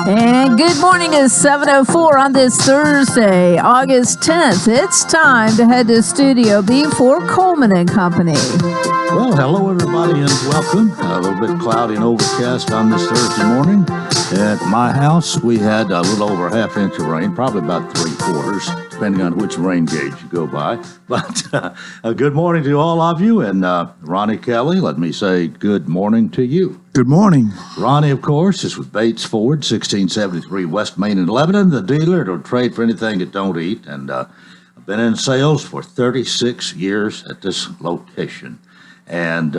And good morning. It's 7:04 on this Thursday, August 10th. It's time to head to Studio B for Coleman and Company. Well, hello, everybody, and welcome. A little bit cloudy and overcast on this Thursday morning. At my house, we had a little over half inch of rain, probably about 3/4, depending on which rain gauge you go by. But good morning to all of you. And Ronnie Kelly, let me say good morning to you. Good morning. Ronnie, of course, is with Bates Ford, 1673 West Main in Lebanon, the dealer that'll trade for anything it don't eat. And I've been in sales for 36 years at this location. And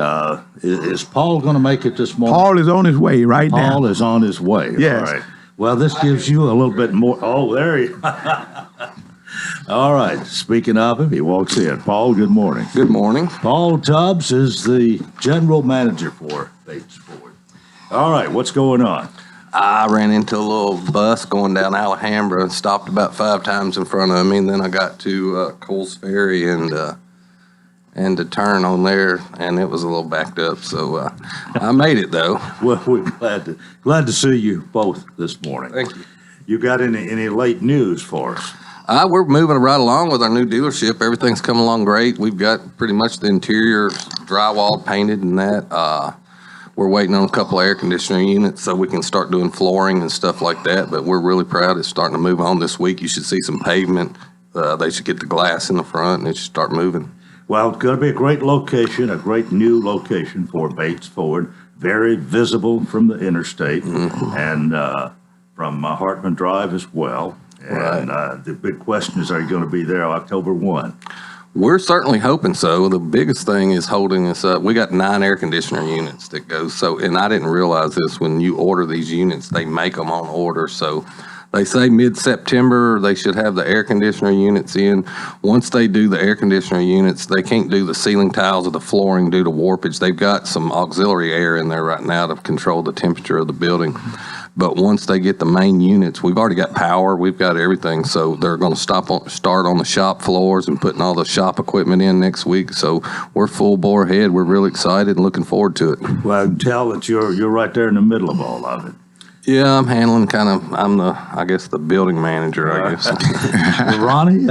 is Paul going to make it this morning? Paul is on his way right now. Paul is on his way. Yes. All right. Well, this gives you a little bit more. Oh, there you All right. Speaking of him, he walks in. Paul, good morning. Good morning. Paul Tubbs is the general manager for Bates Ford. All right. What's going on? I ran into a little bus going down Alhambra and stopped about 5 times in front of me. And then I got to Coles Ferry and to turn on there, and it was a little backed up. So I made it, though. Well, we're glad to see you both this morning. Thank you. You got any late news for us? We're moving right along with our new dealership. Everything's coming along great. We've got pretty much the interior drywall painted and that. We're waiting on a couple of air conditioning units so we can start doing flooring and stuff like that. But we're really proud. It's starting to move on this week. You should see some pavement. They should get the glass in the front, and it should start moving. Well, it's going to be a great location, a great new location for Bates Ford. Very visible from the interstate and from Hartman Drive as well. And the big question is, are you going to be there October 1? We're certainly hoping so. The biggest thing is holding us up. We got 9 air conditioner units that go. So, and I didn't realize this, when you order these units, they make them on order. So they say mid-September they should have the air conditioner units in. Once they do the air conditioner units, they can't do the ceiling tiles or the flooring due to warpage. They've got some auxiliary air in there right now to control the temperature of the building. But once they get the main units, we've already got power, we've got everything. So they're going to start on the shop floors and putting all the shop equipment in next week. So we're full bore ahead. We're really excited and looking forward to it. Well, I can tell that you're right there in the middle of all of it. Yeah, I'm handling I'm the building manager, I guess. Well, Ronnie,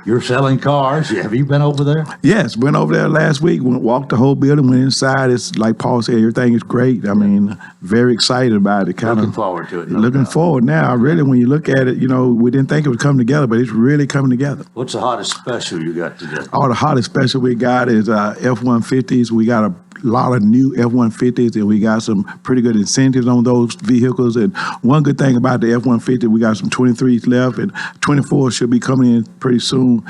you're selling cars. Have you been over there? Yes, went over there last week, walked the whole building, went inside. It's like Paul said, everything is great. I mean, very excited about it. Looking forward to it. Looking forward now. Really, when you look at it, we didn't think it would come together, but it's really coming together. What's the hottest special you got today? Oh, the hottest special we got is F-150s. We got a lot of new F-150s, and we got some pretty good incentives on those vehicles. And one good thing about the F-150, we got some 23s left, and 24 should be coming in pretty soon.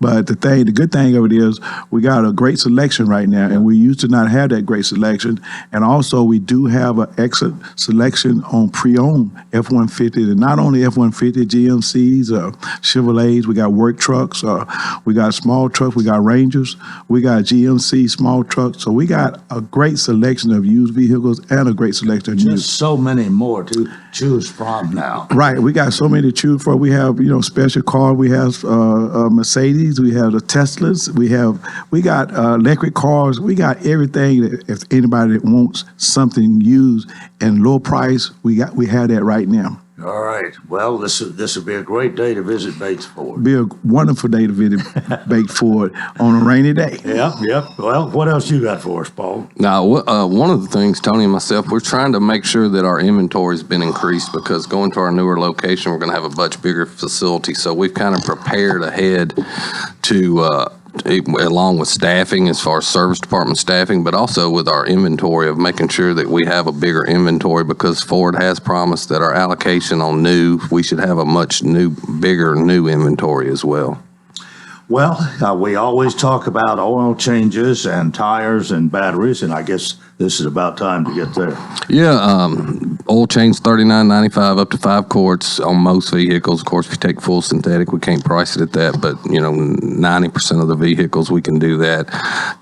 But the good thing of it is we got a great selection right now, and we used to not have that great selection. And also, we do have an excellent selection on pre-owned F-150s, and not only F-150, GMCs, Chevrolets. We got work trucks, we got small trucks, we got Rangers, we got GMC small trucks. So we got a great selection of used vehicles and a great selection of new. Just so many more to choose from now. Right, we got so many to choose from. We have special cars. We have Mercedes. We have the Teslas. We got electric cars. We got everything. If anybody that wants something used and low price, we have that right now. All right. Well, this would be a great day to visit Bates Ford. Be a wonderful day to visit Bates Ford on a rainy day. Yep. Well, what else you got for us, Paul? Now, one of the things, Tony and myself, we're trying to make sure that our inventory has been increased, because going to our newer location, we're going to have a much bigger facility. So we've kind of prepared ahead to along with staffing, as far as service department staffing, but also with our inventory, of making sure that we have a bigger inventory, because Ford has promised that our allocation on new, we should have a much bigger new inventory as well. Well, we always talk about oil changes and tires and batteries, and I guess this is about time to get there. Yeah, oil change $39.95 up to 5 quarts on most vehicles. Of course, if you take full synthetic, we can't price it at that, but 90% of the vehicles we can do that.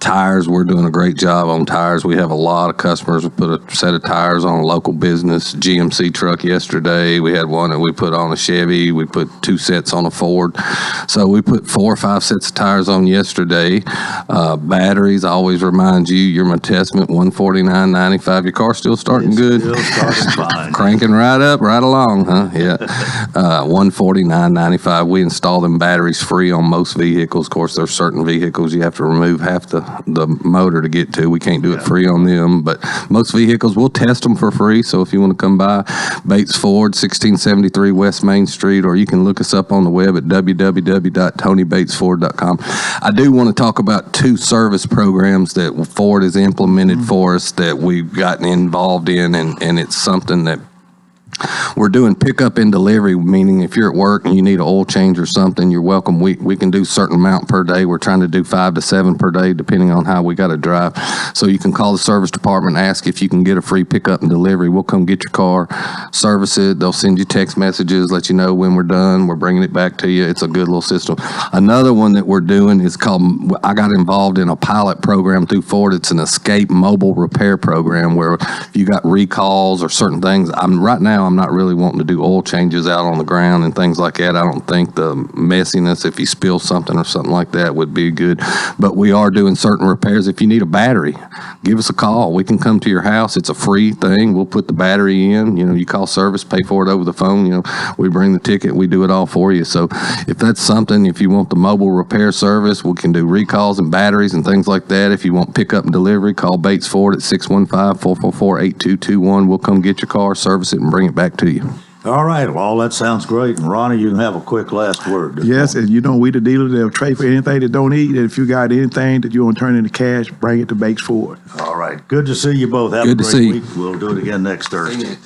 Tires, we're doing a great job on tires. We have a lot of customers who put a set of tires on a local business. GMC truck yesterday, we had one that we put on a Chevy. We put 2 sets on a Ford. So we put 4 or 5 sets of tires on yesterday. Batteries, I always remind you, you're my testament, $149.95. Your car's still starting good. Still starting Fine. Cranking right up, right along, huh? Yeah. $149.95. We install them batteries free on most vehicles. Of course, there's certain vehicles you have to remove half the motor to get to. We can't do it free on them, but most vehicles, we'll test them for free. So if you want to come by, Bates Ford, 1673 West Main Street, or you can look us up on the web at www.tonybatesford.com. I do want to talk about 2 service programs that Ford has implemented for us that we've gotten involved in, and it's something that we're doing pickup and delivery, meaning if you're at work and you need an oil change or something, you're welcome. We can do a certain amount per day. We're trying to do 5 to 7 per day, depending on how we got to drive. So you can call the service department, ask if you can get a free pickup and delivery. We'll come get your car, service it. They'll send you text messages, let you know when we're done. We're bringing it back to you. It's a good little system. Another one that we're doing is called, I got involved in a pilot program through Ford. It's an Escape mobile repair program where if you got recalls or certain things, right now I'm not really wanting to do oil changes out on the ground and things like that. I don't think the messiness, if you spill something or something like that, would be good. But we are doing certain repairs. If you need a battery, give us a call. We can come to your house. It's a free thing. We'll put the battery in. You call service, pay for it over the phone. We bring the ticket. We do it all for you. So if that's something, if you want the mobile repair service, we can do recalls and batteries and things like that. If you want pickup and delivery, call Bates Ford at 615-444-8221. We'll come get your car, service it, and bring it back to you. All right. Well, all that sounds great. And Ronnie, you can have a quick last word. Yes, and we the dealer that'll trade for anything that don't eat. And if you got anything that you want to turn into cash, bring it to Bates Ford. All right. Good to see you both. Have Good a to great see week. We'll do it again next Thursday.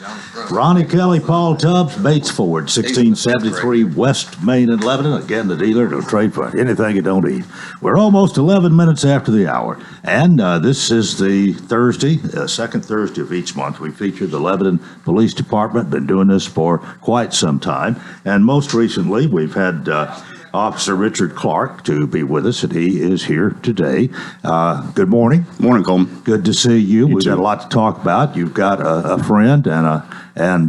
Ronnie Kelly, Paul Tubbs, Bates Ford, 1673 West Main and Lebanon. Again, the dealer that'll trade for anything you don't eat. We're almost 11 minutes after the hour. And this is the Thursday, second Thursday of each month. We feature the Lebanon Police Department. Been doing this for quite some time. And most recently, we've had Officer Richard Clark to be with us, and he is here today. Good morning. Morning, Coleman. Good to see you. We've too. got a lot to talk about. You've got a friend and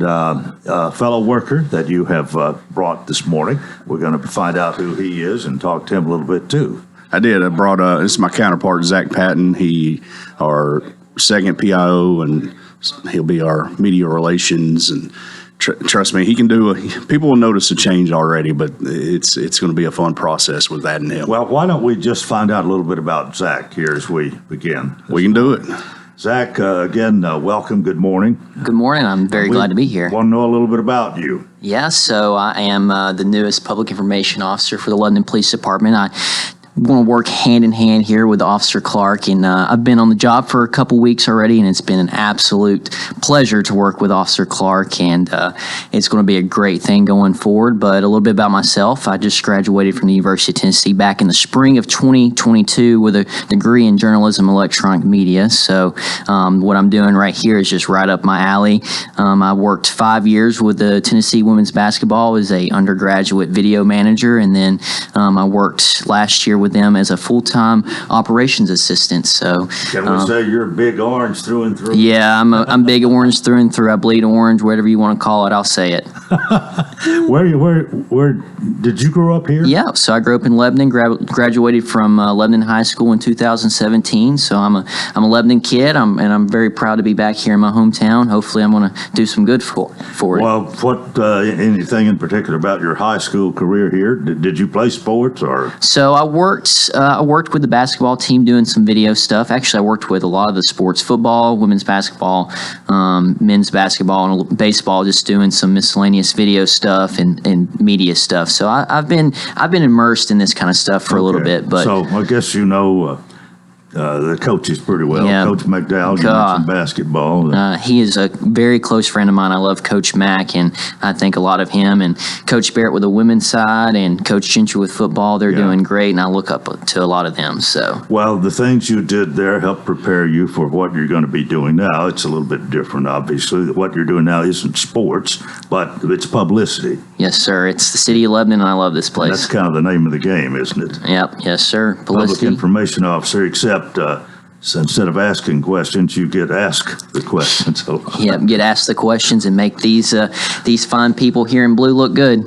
a fellow worker that you have brought this morning. We're going to find out who he is and talk to him a little bit, too. I did. I brought this is my counterpart, Zach Patton. He our second PIO, and he'll be our media relations. And trust me, he can do. People will notice a change already, but it's going to be a fun process with that and him. Well, why don't we just find out a little bit about Zach here as we begin? We can do it. Zach, again, welcome. Good morning. Good morning. I'm very glad to be here. Want to know a little bit about you. Yeah, so I am the newest public information officer for the London Police Department. I want to work hand in hand here with Officer Clark, and I've been on the job for a couple weeks already, and it's been an absolute pleasure to work with Officer Clark, and it's going to be a great thing going forward. But a little bit about myself: I just graduated from the University of Tennessee back in the spring of 2022 with a degree in journalism and electronic media. So what I'm doing right here is just right up my alley. I worked 5 years with the Tennessee women's basketball as a undergraduate video manager, and then I worked last year with them as a full-time operations assistant. So Can we say you're big orange through and through? yeah, I'm big orange through and through. I bleed orange, whatever you want to call it, I'll say it. Where did you grow up here? Yeah, so I grew up in Lebanon, graduated from Lebanon High School in 2017. So I'm a Lebanon kid, and I'm very proud to be back here in my hometown. Hopefully I'm going to do some good for it. Well, what anything in particular about your high school career here? Did you play sports or? So I worked with the basketball team doing some video stuff. Actually, I worked with a lot of the sports: football, women's basketball, men's basketball, and baseball. Just doing some miscellaneous video stuff and media stuff. So I've been immersed in this kind of stuff for a little bit. But so I guess the coaches pretty well. Yeah. Coach McDowell, you mentioned basketball. He is a very close friend of mine. I love Coach Mack, and I think a lot of him. And Coach Barrett with the women's side, and Coach Gentry with football. They're doing great, and I look up to a lot of them. So, well, the things you did there helped prepare you for what you're going to be doing now. It's a little bit different, obviously. What you're doing now isn't sports, but it's publicity. Yes, sir. It's the city of Lebanon, and I love this place. That's kind of the name of the game, isn't it? Yep. Yes, sir. Public information officer, except so instead of asking questions, you get asked the questions. Yep, get asked the questions and make these fine people here in blue look good.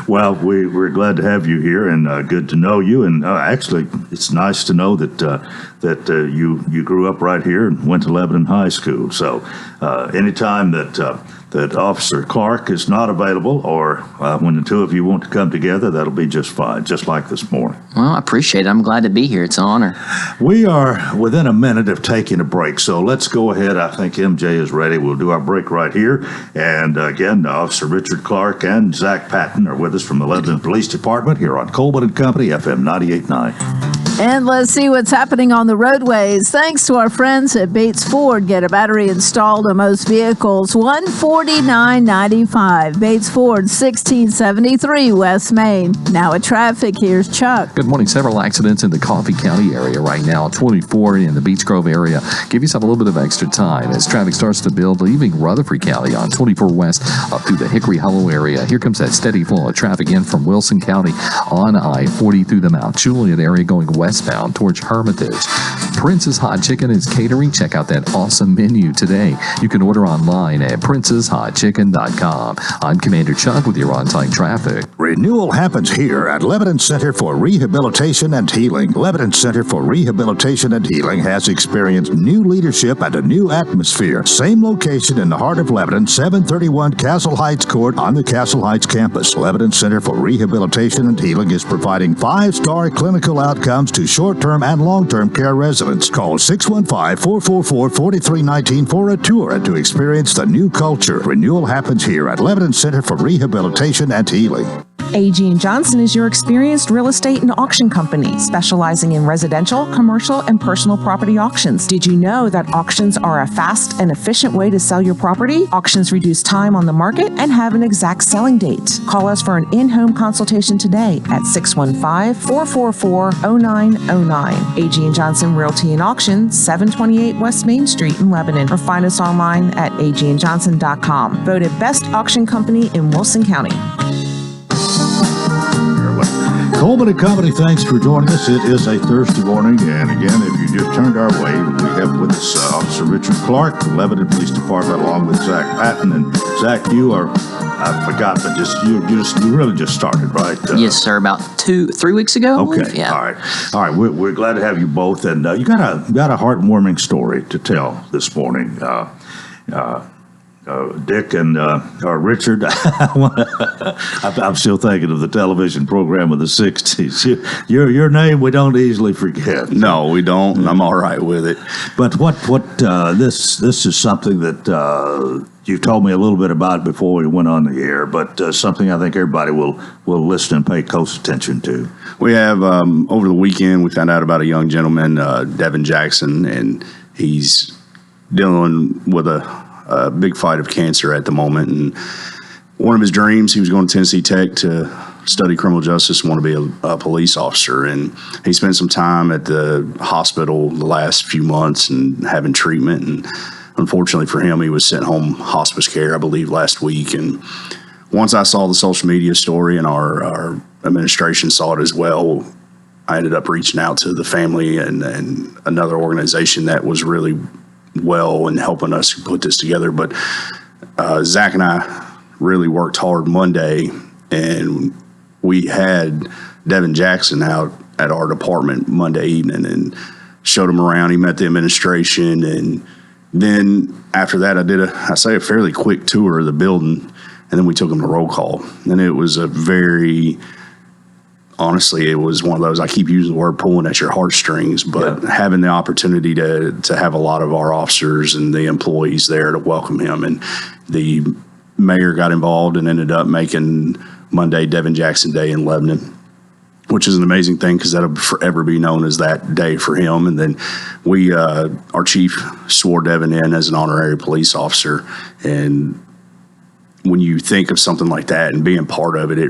Well, we're glad to have you here, and good to know you. And actually, it's nice to know that you grew up right here and went to Lebanon High School. So anytime that that Officer Clark is not available, or when the two of you want to come together, that'll be just fine, just like this morning. Well, I appreciate it. I'm glad to be here. It's an honor. We are within a minute of taking a break, so let's go ahead. I think MJ is ready. We'll do our break right here. And again, Officer Richard Clark and Zach Patton are with us from the Lebanon Police Department here on Coleman and Company, FM 98.9. And let's see what's happening on the roadways. Thanks to our friends at Bates Ford, get a battery installed on most vehicles, $149.95. Bates Ford, 1673 West Main. Now at traffic, here's Chuck. Good morning. Several accidents in the Coffee County area right now. 24 in the Beech Grove area. Give yourself a little bit of extra time as traffic starts to build, leaving Rutherford County on 24 West up through the Hickory Hollow area. Here comes that steady flow of traffic in from Wilson County on I-40 through the Mount Juliet area going westbound towards Hermitage. Prince's Hot Chicken is catering. Check out that awesome menu today. You can order online at princeshotchicken.com. I'm Commander Chuck with your on-time traffic. Renewal happens here at Lebanon Center for Rehabilitation and Healing. Lebanon Center for Rehabilitation and Healing has experienced new leadership and a new atmosphere. Same location in the heart of Lebanon, 731 Castle Heights Court on the Castle Heights campus. Lebanon Center for Rehabilitation and Healing is providing 5-star clinical outcomes to short-term and long-term care residents. Call 615-444-4319 for a tour and to experience the new culture. Renewal happens here at Lebanon Center for Rehabilitation and Healing. A.G. & Johnson is your experienced real estate and auction company, specializing in residential, commercial, and personal property auctions. Did you know that auctions are a fast and efficient way to sell your property? Auctions reduce time on the market and have an exact selling date. Call us for an in-home consultation today at 615-444-0909. A.G. & Johnson Realty and Auction, 728 West Main Street in Lebanon, or find us online at agandjohnson.com. Voted best auction company in Wilson County. Coleman and Company, thanks for joining us. It is a Thursday morning, and again, if you just turned our way, we have with us Officer Richard Clark, the Lebanon Police Department, along with Zach Patton. And Zach, you are, I forgot, but you really just started, right? Yes, sir. About 3 weeks ago. I believe. Okay. Yeah. All right. We're glad to have you both, and you got a heartwarming story to tell this morning. Dick and Richard, I'm still thinking of the television program of the 60s. Your name we don't easily forget. No, we don't, and I'm all right with it. But this is something that you told me a little bit about before we went on the air, but something I think everybody will listen and pay close attention to. We have, over the weekend, we found out about a young gentleman, Devin Jackson, and he's dealing with a big fight of cancer at the moment. And one of his dreams, he was going to Tennessee Tech to study criminal justice and want to be a police officer. And he spent some time at the hospital the last few months and having treatment. And unfortunately for him, he was sent home hospice care, I believe, last week. And once I saw the social media story and our administration saw it as well, I ended up reaching out to the family and another organization that was really well in helping us put this together. But Zach and I really worked hard Monday, and we had Devin Jackson out at our department Monday evening and showed him around. He met the administration, and then after that I did a fairly quick tour of the building, and then we took him to roll call. And it was honestly, it was one of those, I keep using the word pulling at your heartstrings, but having the opportunity to have a lot of our officers and the employees there to welcome him. And the mayor got involved and ended up making Monday Devin Jackson Day in Lebanon, which is an amazing thing because that'll forever be known as that day for him. And then our chief swore Devin in as an honorary police officer. And when you think of something like that and being part of it, it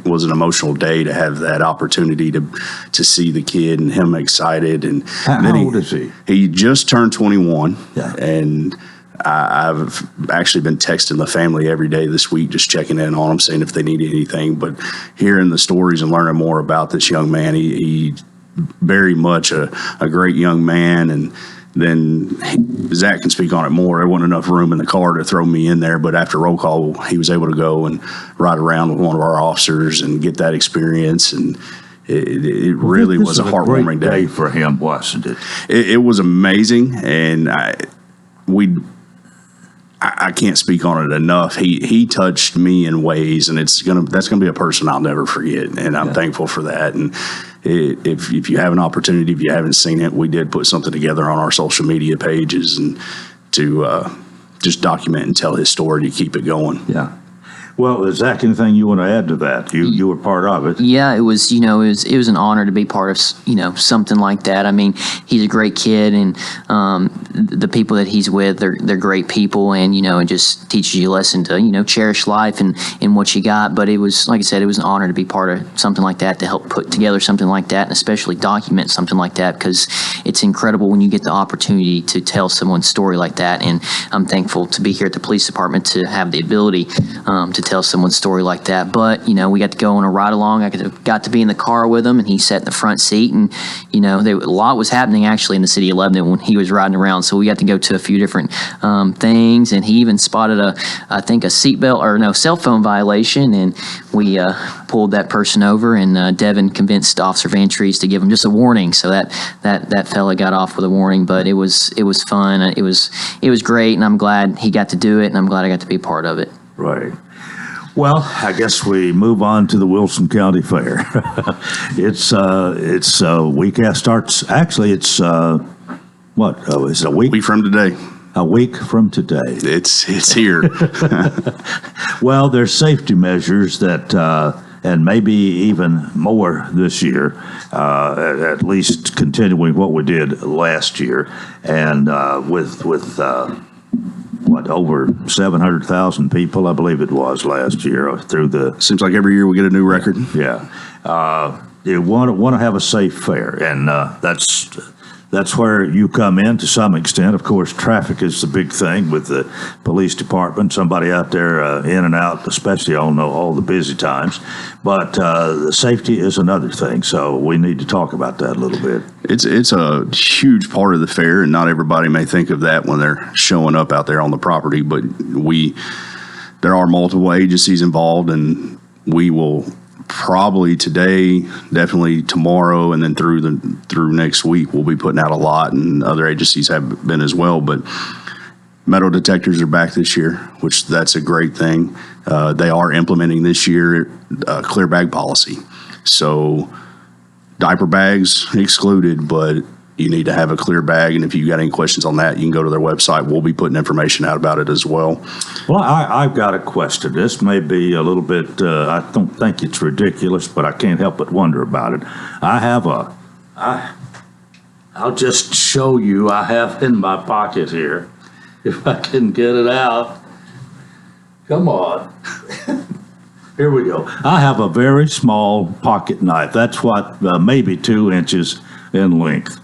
was an emotional day to have that opportunity to see the kid and him excited. And how old is he? He just turned 21. Yeah. And I've actually been texting the family every day this week, just checking in on them, seeing if they need anything. But hearing the stories and learning more about this young man, he very much a great young man. And then Zach can speak on it more. There wasn't enough room in the car to throw me in there, but after roll call, he was able to go and ride around with one of our officers and get that experience. And it really was a heartwarming day for him, wasn't it? It was amazing, and I can't speak on it enough. He touched me in ways, and that's gonna be a person I'll never forget, and I'm thankful for that. And if you have an opportunity, if you haven't seen it, we did put something together on our social media pages and to just document and tell his story to keep it going. Yeah. Well, Zach, anything you want to add to that? You were part of it. Yeah, it was an honor to be part of something like that. I mean, he's a great kid, and the people that he's with, they're great people, and it just teaches you a lesson to cherish life and what you got. But it was, like I said, it was an honor to be part of something like that, to help put together something like that, and especially document something like that, because it's incredible when you get the opportunity to tell someone's story like that. And I'm thankful to be here at the police department to have the ability to tell someone's story like that. But we got to go on a ride along. I got to be in the car with him, and he sat in the front seat, and a lot was happening actually in the city of Lebanon when he was riding around. So we got to go to a few different things, and he even spotted a seatbelt or cell phone violation, and we pulled that person over, and Devin convinced Officer Vantrease to give him just a warning, so that fella got off with a warning. But it was fun. It was great, and I'm glad he got to do it, and I'm glad I got to be part of it. Right. Well, I guess we move on to the Wilson County Fair. It's week starts. Actually, it's what? Oh, it's a week from today. A week from today. It's here. Well, there's safety measures that, and maybe even more this year, at least continuing what we did last year, and with over 700,000 people, I believe it was last year through the. Seems like every year we get a new record. Yeah, you want to have a safe fair, and that's where you come in to some extent. Of course, traffic is the big thing with the police department. Somebody out there in and out, especially on all the busy times. But the safety is another thing, so we need to talk about that a little bit. It's a huge part of the fair, and not everybody may think of that when they're showing up out there on the property. But there are multiple agencies involved, and we will probably today, definitely tomorrow, and then through next week, we'll be putting out a lot, and other agencies have been as well. But metal detectors are back this year, which that's a great thing. They are implementing this year a clear bag policy. So diaper bags excluded, but you need to have a clear bag. And if you got any questions on that, you can go to their website. We'll be putting information out about it as well. Well, I've got a question. This may be a little bit, I don't think it's ridiculous, but I can't help but wonder about it. I'll just show you. I have in my pocket here, if I can get it out. Come on. Here we go. I have a very small pocket knife. That's what, maybe 2 inches in length.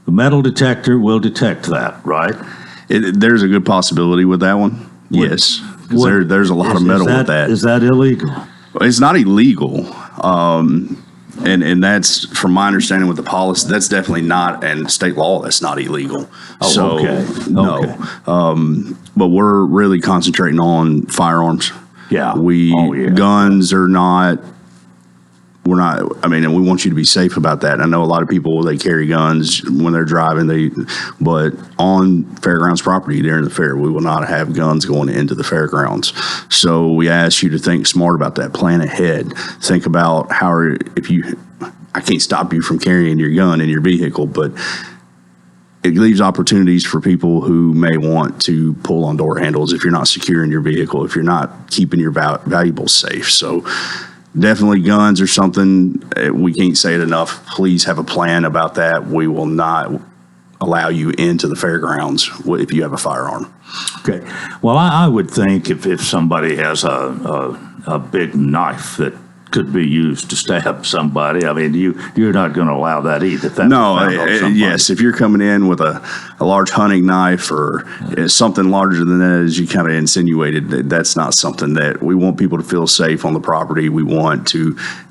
The metal detector will detect that, right? There's a good possibility with that one. Yes. There's a lot of metal with that. Is that illegal? It's not illegal. And that's, from my understanding with the policy, that's definitely not, and state law, that's not illegal. Oh, so, okay. No. Okay. But we're really concentrating on firearms. Yeah. Guns are not, and we want you to be safe about that. I know a lot of people, they carry guns when they're driving, but on fairgrounds property during the fair, we will not have guns going into the fairgrounds. So we ask you to think smart about that, plan ahead, think about I can't stop you from carrying your gun in your vehicle, but it leaves opportunities for people who may want to pull on door handles if you're not securing your vehicle, if you're not keeping your valuables safe. So definitely guns are something, we can't say it enough. Please have a plan about that. We will not allow you into the fairgrounds if you have a firearm. Okay. Well, I would think if somebody has a big knife that could be used to stab somebody, I mean, you're not going to allow that either. No, yes. If you're coming in with a large hunting knife or something larger than that, as you kind of insinuated, that's not something that we want people to feel safe on the property.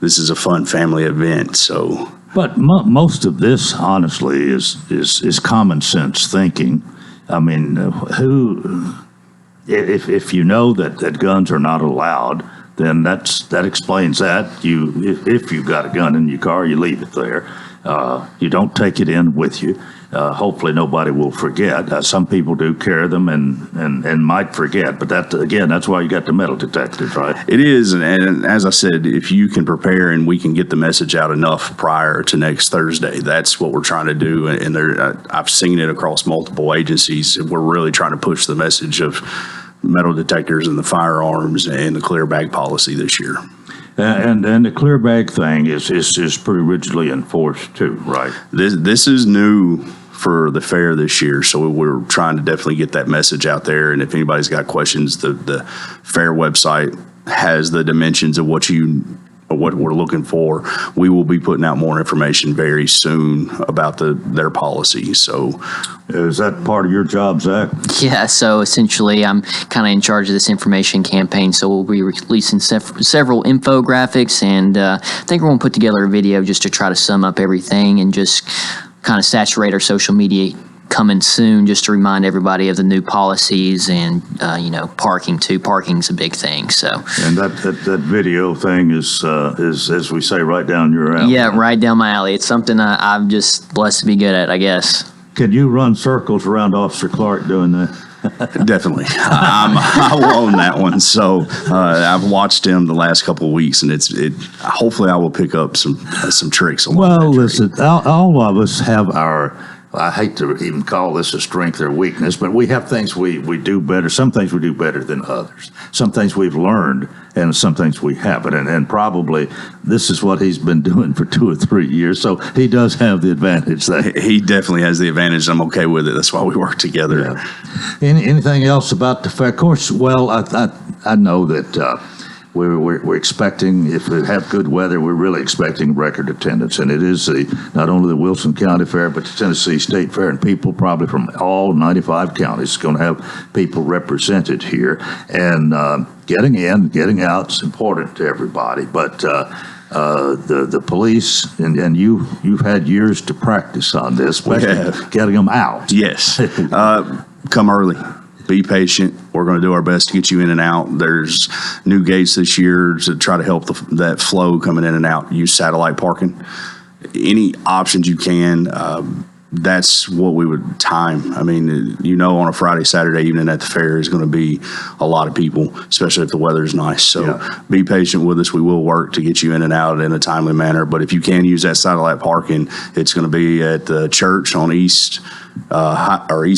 This is a fun family event, so. But most of this, honestly, is common sense thinking. I mean, if you know that guns are not allowed, then that explains that. If you've got a gun in your car, you leave it there. You don't take it in with you. Hopefully nobody will forget. Some people do carry them and might forget, but that's why you got the metal detectors, right? It is, and as I said, if you can prepare and we can get the message out enough prior to next Thursday, that's what we're trying to do. And I've seen it across multiple agencies. We're really trying to push the message of metal detectors and the firearms and the clear bag policy this year. And the clear bag thing is pretty rigidly enforced too, right? This is new for the fair this year, so we're trying to definitely get that message out there. And if anybody's got questions, the fair website has the dimensions of what we're looking for. We will be putting out more information very soon about their policy. So, is that part of your job, Zach? Yeah, so essentially I'm kind of in charge of this information campaign, so we'll be releasing several infographics, and I think we're going to put together a video just to try to sum up everything and just kind of saturate our social media coming soon, just to remind everybody of the new policies and, parking too. Parking's a big thing, so. And that video thing is, as we say, right down your alley. Yeah, right down my alley. It's something I'm just blessed to be good at, I guess. Can you run circles around Officer Clark doing that? Definitely. I will own that one. So I've watched him the last couple of weeks, and hopefully I will pick up some tricks. Well, listen, all of us have I hate to even call this a strength or weakness, but we have things we do better. Some things we do better than others. Some things we've learned, and some things we haven't. And probably this is what he's been doing for 2 or 3 years, so he does have the advantage there. He definitely has the advantage. I'm okay with it. That's why we work together. Yeah. Anything else about the fair? Of course, well, I know that we're expecting, if we have good weather, we're really expecting record attendance. And it is not only the Wilson County Fair, but the Tennessee State Fair, and people probably from all 95 counties going to have people represented here. And getting in, getting out is important to everybody. But the police, and you've had years to practice on this, especially getting them out. Yes. Come early. Be patient. We're going to do our best to get you in and out. There's new gates this year to try to help that flow coming in and out. Use satellite parking. Any options you can. That's what we would time. I mean, on a Friday, Saturday evening at the fair is going to be a lot of people, especially if the weather is nice. So be patient with us. We will work to get you in and out in a timely manner. But if you can use that satellite parking, it's going to be at the church on East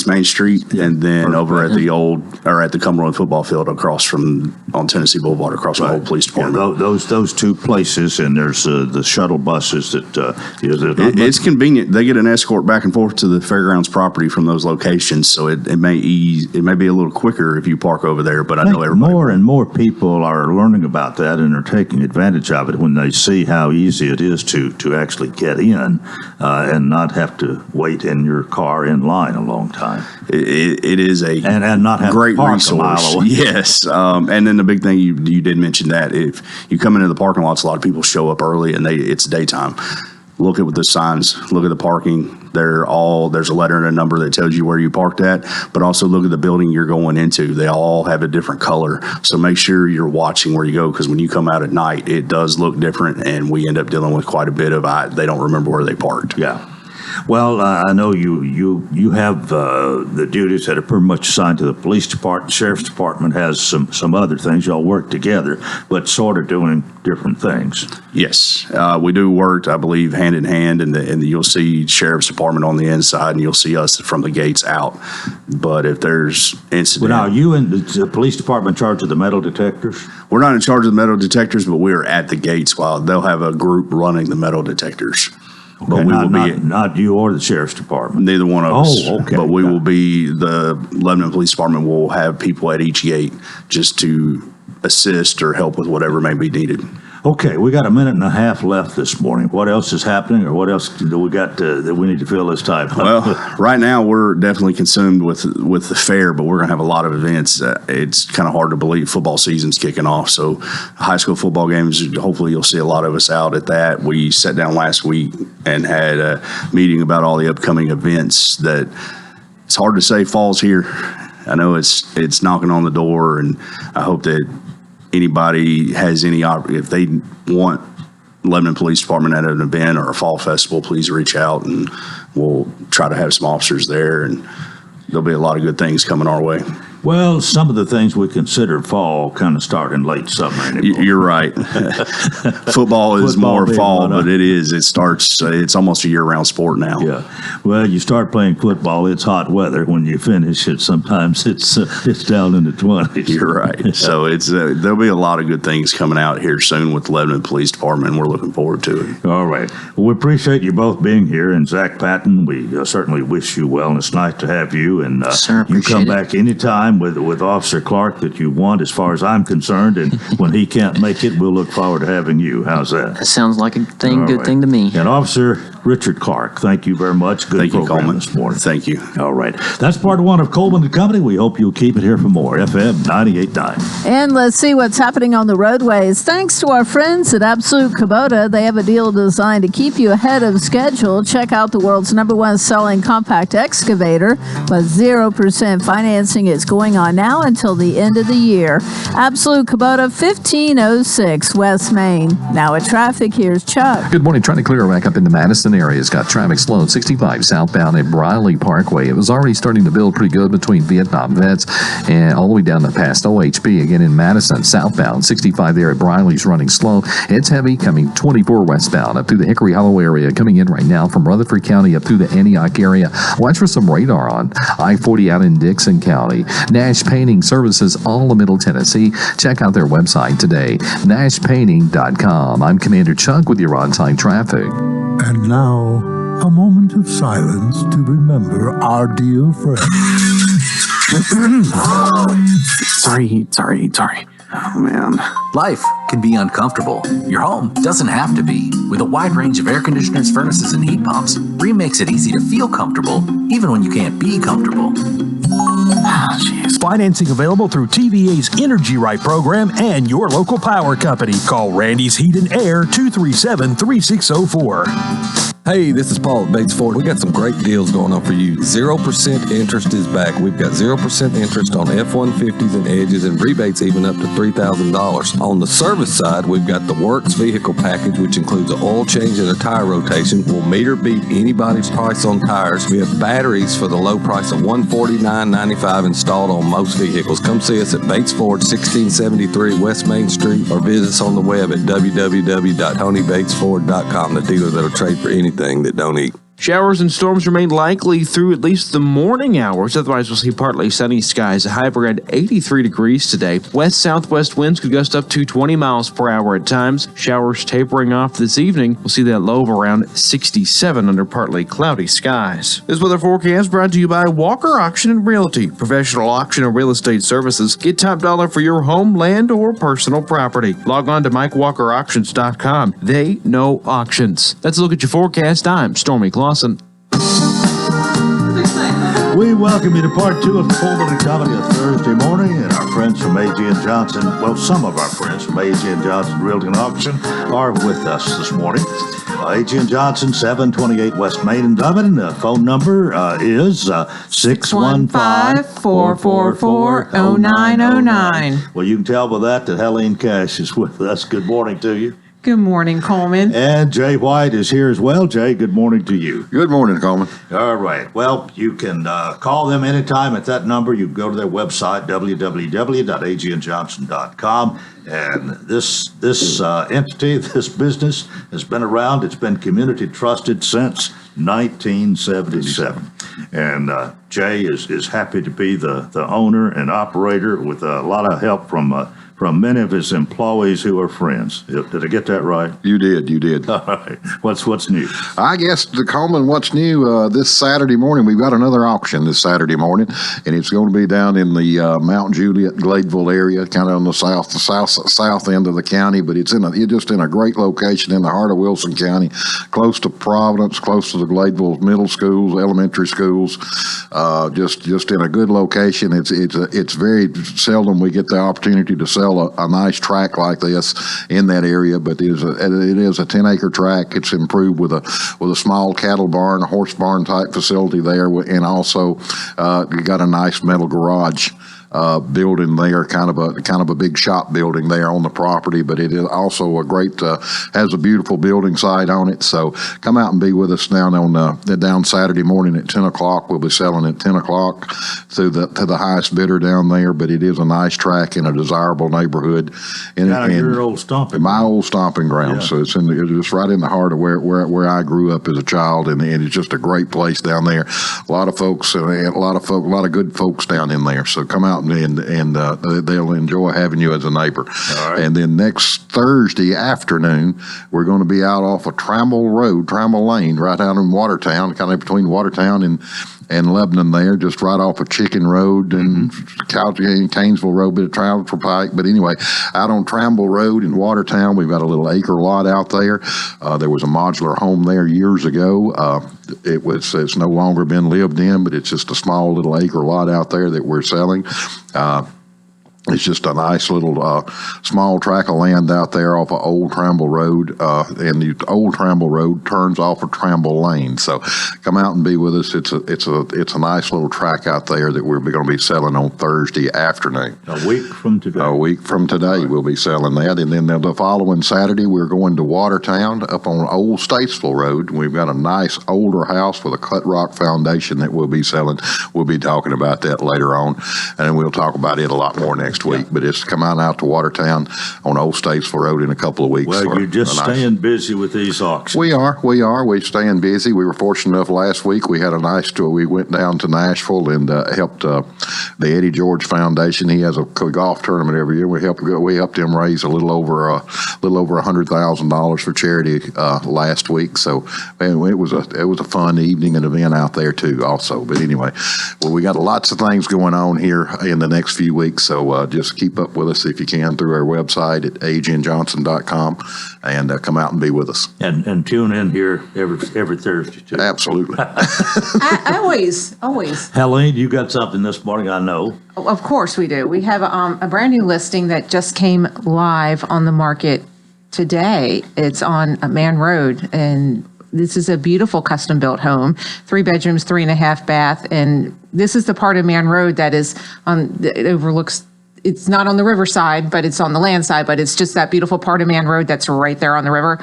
Main Street, and then over at the Cumberland football field across on Tennessee Boulevard, across from the whole police department. Yeah, those two places, and there's the shuttle buses that. It's convenient. They get an escort back and forth to the fairgrounds property from those locations, so it may be a little quicker if you park over there. But I know everybody. More and more people are learning about that and are taking advantage of it when they see how easy it is to actually get in and not have to wait in your car in line a long time. It is and not have great to park resource. A mile away. Yes, and then the big thing you did mention that if you come into the parking lots, a lot of people show up early and it's daytime. Look at the signs. Look at the parking. There's a letter and a number that tells you where you parked at, but also look at the building you're going into. They all have a different color. So make sure you're watching where you go, because when you come out at night, it does look different, and we end up dealing with quite a bit of they don't remember where they parked. Yeah. Well, I know you have the duties that are pretty much assigned to the police department. Sheriff's department has some other things. Y'all work together, but sort of doing different things. Yes, we do work, I believe, hand in hand, and you'll see sheriff's department on the inside, and you'll see us from the gates out. But if there's incident, well, now you and the police department in charge of the metal detectors? We're not in charge of the metal detectors, but we're at the gates while they'll have a group running the metal detectors. Okay, but we will be not you or the sheriff's department. Neither one of us. Oh, okay. But we will be the Lebanon Police Department will have people at each gate just to assist or help with whatever may be needed. Okay, we got a minute and a half left this morning. What else is happening, or what else do we got that we need to fill this time? Well, right now we're definitely consumed with the fair, but we're going to have a lot of events. It's kind of hard to believe football season's kicking off. So high school football games, hopefully you'll see a lot of us out at that. We sat down last week and had a meeting about all the upcoming events that it's hard to say fall's here. I know it's knocking on the door, and I hope that anybody has if they want Lebanon Police Department at an event or a fall festival, please reach out, and we'll try to have some officers there, and there'll be a lot of good things coming our way. Well, some of the things we consider fall kind of start in late summer anymore. You're right. Football is more being fall, one of- but it starts, it's almost a year-round sport now. Yeah. Well, you start playing football, it's hot weather. When you finish it, sometimes it's down in the 20s. You're right. So it's there'll be a lot of good things coming out here soon with the Lebanon Police Department, and we're looking forward to it. All right. Well, we appreciate you both being here. And Zach Patton, we certainly wish you well, and it's nice to have you. And Sir, you come appreciate it. back anytime with Officer Clark that you want, as far as I'm concerned. And when he can't make it, we'll look forward to having you. How's that? That sounds like a All good right. thing to me. And Officer Richard Clark, thank you very much. Good Thank you, program Coleman. this morning. Thank you. All right. That's part one of Coleman & Company. We hope you'll keep it here for more. FM 98.9. And let's see what's happening on the roadways. Thanks to our friends at Absolute Kubota, they have a deal designed to keep you ahead of schedule. Check out the world's #1 selling compact excavator with 0% financing. It's going on now until the end of the year. Absolute Kubota, 1506 West Main. Now at traffic, here's Chuck. Good morning. Trying to clear back up in the Madison area. It's got traffic slow 65 southbound at Briley Parkway. It was already starting to build pretty good between Vietnam Vets and all the way down to past OHB. Again in Madison, southbound 65 there at Briley's running slow. It's heavy coming 24 westbound up through the Hickory Hollow area. Coming in right now from Rutherford County up through the Antioch area. Watch for some radar on I-40 out in Dixon County. Nash Painting Services, all of Middle Tennessee. Check out their website today, nashpainting.com. I'm Commander Chuck with your on-time traffic. And now, a moment of silence to remember our dear friend. Sorry. Oh, man. Life can be uncomfortable. Your home doesn't have to be. With a wide range of air conditioners, furnaces, and heat pumps, Rheem makes it easy to feel comfortable, even when you can't be comfortable. Financing available through TVA's Energy Right program and your local power company. Call Randy's Heat and Air 237-3604. Hey, this is Paul at Bates Ford. We got some great deals going on for you. 0% interest is back. We've got 0% interest on F-150s and Edges and rebates even up to $3,000. On the service side, we've got the Works Vehicle Package, which includes an oil change and a tire rotation. We'll meter beat anybody's price on tires. We have batteries for the low price of $149.95 installed on most vehicles. Come see us at Bates Ford, 1673 West Main Street, or visit us on the web at www.tonybatesford.com, the dealer that'll trade for anything that don't eat. Showers and storms remain likely through at least the morning hours. Otherwise, we'll see partly sunny skies. A high of around 83 degrees today. West-southwest winds could gust up to 20 miles per hour at times. Showers tapering off this evening. We'll see that low of around 67 under partly cloudy skies. This weather forecast brought to you by Walker Auction and Realty. Professional auction and real estate services. Get top dollar for your home, land, or personal property. Log on to MikeWalkerAuctions.com. They know auctions. Let's look at your forecast. I'm Stormy Clausen. We welcome you to part two of Coleman & Company of Thursday morning, and our friends from A.G. & Johnson, well, some of our friends from A.G. & Johnson Realty and Auction are with us this morning. A.G. & Johnson, 728 West Main in Dublin. The phone number is 615-444-0909. Well, you can tell by that Helene Cash is with us. Good morning to you. Good morning, Coleman. And Jay White is here as well. Jay, good morning to you. Good morning, Coleman. All right. Well, you can call them anytime at that number. You can go to their website, www.agandjohnson.com. And this entity, this business has been around. It's been community trusted since 1977. And Jay is happy to be the owner and operator with a lot of help from many of his employees who are friends. Did I get that right? You did. All right. What's new? I guess, Coleman, what's new this Saturday morning? We've got another auction this Saturday morning, and it's going to be down in the Mount Juliet, Gladeville area, kind of on the south end of the county, but it's just in a great location in the heart of Wilson County, close to Providence, close to the Gladeville middle schools, elementary schools, just in a good location. It's very seldom we get the opportunity to sell a nice track like this in that area, but it is a 10-acre track. It's improved with a small cattle barn, a horse barn type facility there, and also you got a nice metal garage building there, kind of a big shop building there on the property, but it is also a great, has a beautiful building site on it. So come out and be with us down Saturday morning at 10 o'clock. We'll be selling at 10 o'clock to the highest bidder down there, but it is a nice track in a desirable neighborhood. Your old stomping my old stomping ground. Yeah. So it's just right in the heart of where I grew up as a child, and it's just a great place down there. A lot of folks, a lot of good folks down in there. So come out and they'll enjoy having you as a neighbor. All right. And then next Thursday afternoon, we're going to be out off of Trammell Lane, right out in Watertown, kind of between Watertown and Lebanon there, just right off of Chicken Road and Canesville Road, bit of travel for Pike. But anyway, out on Trammell Road in Watertown, we've got a little acre lot out there. There was a modular home there years ago. It's no longer been lived in, but it's just a small little acre lot out there that we're selling. It's just a nice little small tract of land out there off of Old Trammell Road, and the Old Trammell Road turns off of Trammell Lane. So come out and be with us. It's a nice little tract out there that we're going to be selling on Thursday afternoon. A week from today. Right. We'll be selling that, and then the following Saturday we're going to Watertown up on Old Statesville Road. We've got a nice older house with a cut rock foundation that we'll be selling. We'll be talking about that later on, and we'll talk about it a lot more next week, but it's come out to Watertown on Old Statesville Road in a couple of weeks. Well, you're just staying busy with these auctions. We are. We're staying busy. We were fortunate enough last week. We had a nice tour. We went down to Nashville and helped the Eddie George Foundation. He has a golf tournament every year. We helped him raise a little over $100,000 for charity last week. So it was a fun evening and event out there too. Also, but anyway, we got lots of things going on here in the next few weeks. So just keep up with us if you can through our website at agnjohnson.com and come out and be with us. And tune in here every Thursday too. Absolutely. Always. Helene, you got something this morning, I know. Of course we do. We have a brand new listing that just came live on the market today. It's on Man Road, and this is a beautiful custom built home, 3 bedrooms, 3.5 bath, and this is the part of Man Road that is it overlooks. It's not on the riverside, but it's on the land side, but it's just that beautiful part of Man Road that's right there on the river.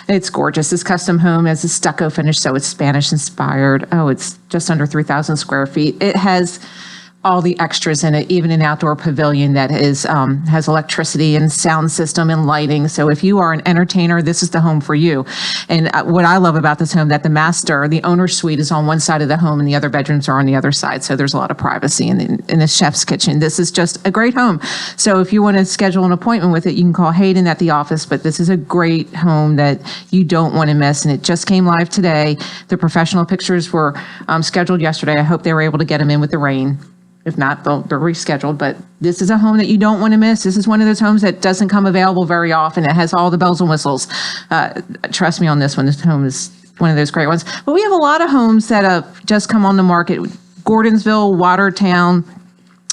It's gorgeous. This custom home has a stucco finish, so it's Spanish inspired. Oh, it's just under 3,000 square feet. It has all the extras in it, even an outdoor pavilion that is has electricity and sound system and lighting. So if you are an entertainer, this is the home for you. And what I love about this home, that the owner's suite is on one side of the home and the other bedrooms are on the other side. So there's a lot of privacy in the chef's kitchen. This is just a great home. So if you want to schedule an appointment with it, you can call Hayden at the office, but this is a great home that you don't want to miss. And it just came live today. The professional pictures were scheduled yesterday. I hope they were able to get them in with the rain. If not, they're rescheduled. But this is a home that you don't want to miss. This is one of those homes that doesn't come available very often. It has all the bells and whistles. Trust me on this one. This home is one of those great ones. But we have a lot of homes that have just come on the market. Gordonsville, Watertown,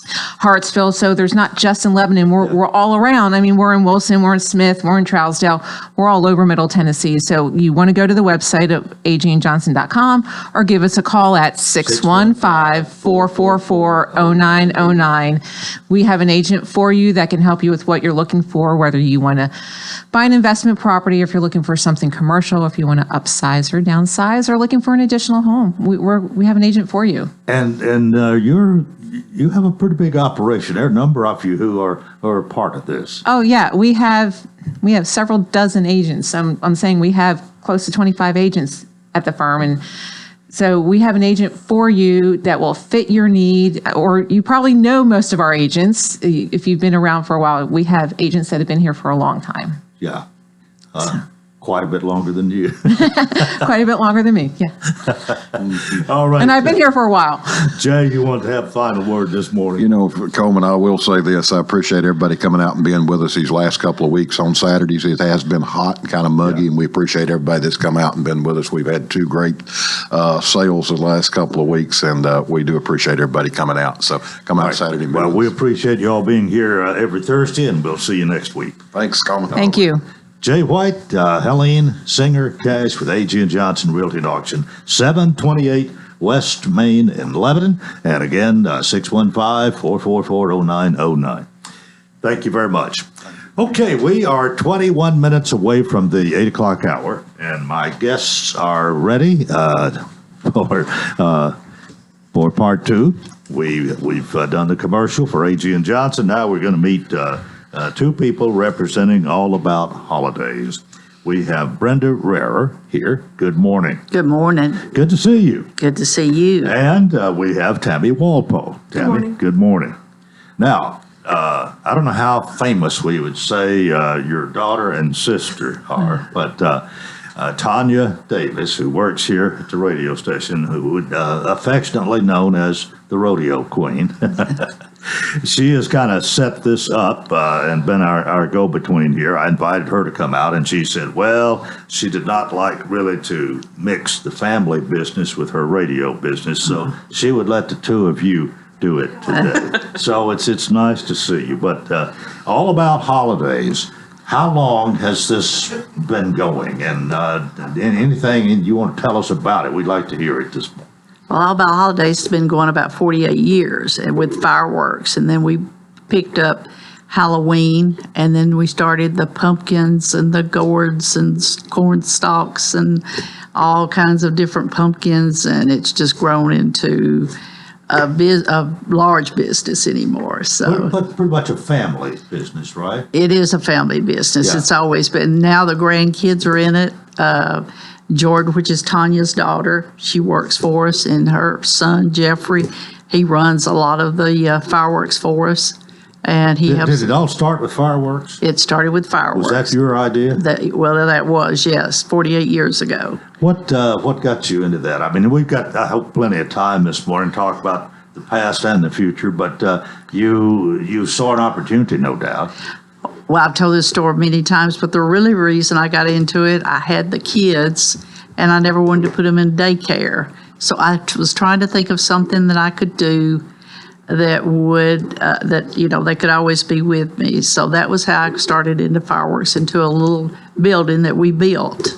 Hartsville. So there's not just in Lebanon. We're all around. I mean, we're in Wilson, we're in Smith, we're in Trousdale. We're all over Middle Tennessee. So you want to go to the website of agnjohnson.com or give us a call at 615-444-0909. We have an agent for you that can help you with what you're looking for, whether you want to buy an investment property, if you're looking for something commercial, if you want to upsize or downsize, or looking for an additional home. We have an agent for you. And you have a pretty big operation. There are a number of you who are a part of this. Oh yeah, we have several dozen agents. I'm saying we have close to 25 agents at the firm, and so we have an agent for you that will fit your need. Or you probably know most of our agents if you've been around for a while. We have agents that have been here for a long time. Yeah. Quite a bit longer than you. Quite a bit longer than me, yeah. All right. And I've been here for a while. Jay, you want to have a final word this morning? You know, Coleman, I will say this. I appreciate everybody coming out and being with us these last couple of weeks on Saturdays. It has been hot and kind of muggy, and we appreciate everybody that's come out and been with us. We've had 2 great sales the last couple of weeks, and we do appreciate everybody coming out. So come out Saturday. Well, we appreciate you all being here every Thursday, and we'll see you next week. Thanks, Coleman. Thank you. Jay White, Helene Singer Cash with A.G. & Johnson Realty and Auction, 728 West Main in Lebanon. And again, 615-444-0909. Thank you very much. Okay, we are 21 minutes away from the 8 o'clock hour, and my guests are ready for part two. We've done the commercial for A.G. and Johnson. Now we're going to meet two people representing All About Holidays. We have Brenda Rarer here. Good morning. Good morning. Good to see you. Good to see you. And we have Tammy Walpole. Tammy, good morning. Now, I don't know how famous we would say your daughter and sister are, but Tanya Davis, who works here at the radio station, who would affectionately known as the Rodeo Queen. She has kind of set this up and been our go-between here. I invited her to come out, and she said, well, she did not like really to mix the family business with her radio business, so she would let the two of you do it today. So it's nice to see you. But All About Holidays, how long has this been going? And anything you want to tell us about it, we'd like to hear it this morning. Well, All About Holidays has been going about 48 years and with fireworks. And then we picked up Halloween, and then we started the pumpkins and the gourds and corn stalks and all kinds of different pumpkins. And it's just grown into a large business anymore. So pretty much a family business, right? It is a family business. Yeah. It's always been. Now the grandkids are in it. Jordan, which is Tanya's daughter, she works for us, and her son Jeffrey, he runs a lot of the fireworks for us. And he Did it all start with fireworks? It started with fireworks. Was that your idea? That was, yes, 48 years ago. What got you into that? I mean, we've got, I hope, plenty of time this morning to talk about the past and the future, but you saw an opportunity, no doubt. Well, I've told this story many times, but the really reason I got into it, I had the kids, and I never wanted to put them in daycare. So I was trying to think of something that I could do that would, they could always be with me. So that was how I started into fireworks, into a little building that we built,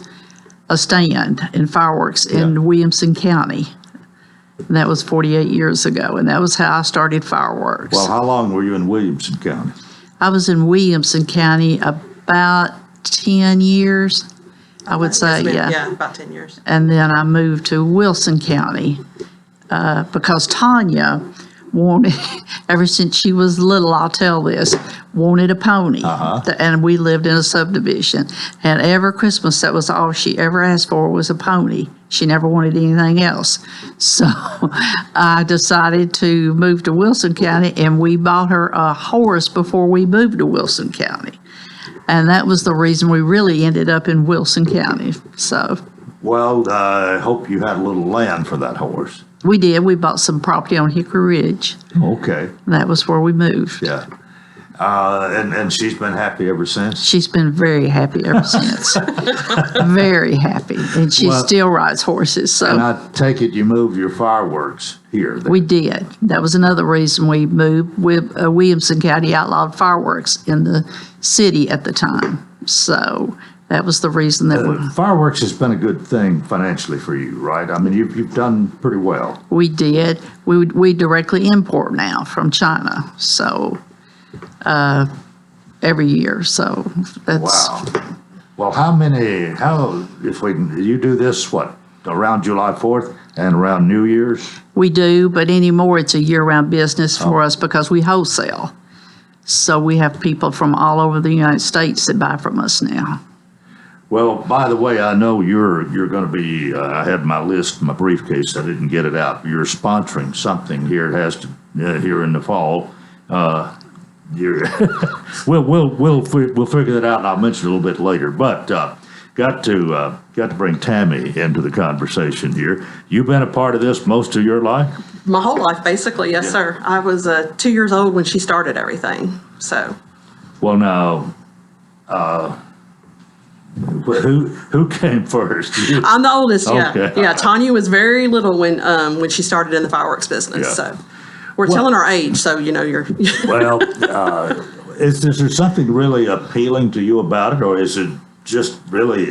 a stand in fireworks in Williamson County. And that was 48 years ago, and that was how I started fireworks. Well, how long were you in Williamson County? I was in Williamson County about 10 years, I would say, Yeah, about 10 years. And then I moved to Wilson County because Tanya wanted, ever since she was little, I'll tell this, wanted a pony. And we lived in a subdivision. And every Christmas, that was all she ever asked for was a pony. She never wanted anything else. So I decided to move to Wilson County, and we bought her a horse before we moved to Wilson County. And that was the reason we really ended up in Wilson County. So. Well, I hope you had a little land for that horse. We did. We bought some property on Hickory Ridge. Okay. That was where we moved. Yeah. And she's been happy ever since? She's been very happy ever since. Very happy. And she still rides horses. So. And I take it you moved your fireworks here. Then. We did. That was another reason we moved. Williamson County outlawed fireworks in the city at the time. So that was the reason that fireworks has been a good thing financially for you, right? I mean, you've done pretty well. We did. We directly import now from China. So every year. So that's. Wow. Well, you do this, around July 4th and around New Year's? We do, but anymore it's a year-round business for us because we wholesale. So we have people from all over the United States that buy from us now. Well, by the way, I know you're going to be, I had my list, my briefcase, I didn't get it out. You're sponsoring something here. It has to, here in the fall. We'll figure that out, and I'll mention it a little bit later. But got to bring Tammy into the conversation here. You've been a part of this most of your life? My whole life, basically, yes, sir. I was 2 years old when she started everything. So. Well, now, who came first? You? I'm the oldest. Yeah, okay. yeah. Tanya was very little when she started in the fireworks business. So. We're telling our age, so you're. Well, is there something really appealing to you about it, or is it just really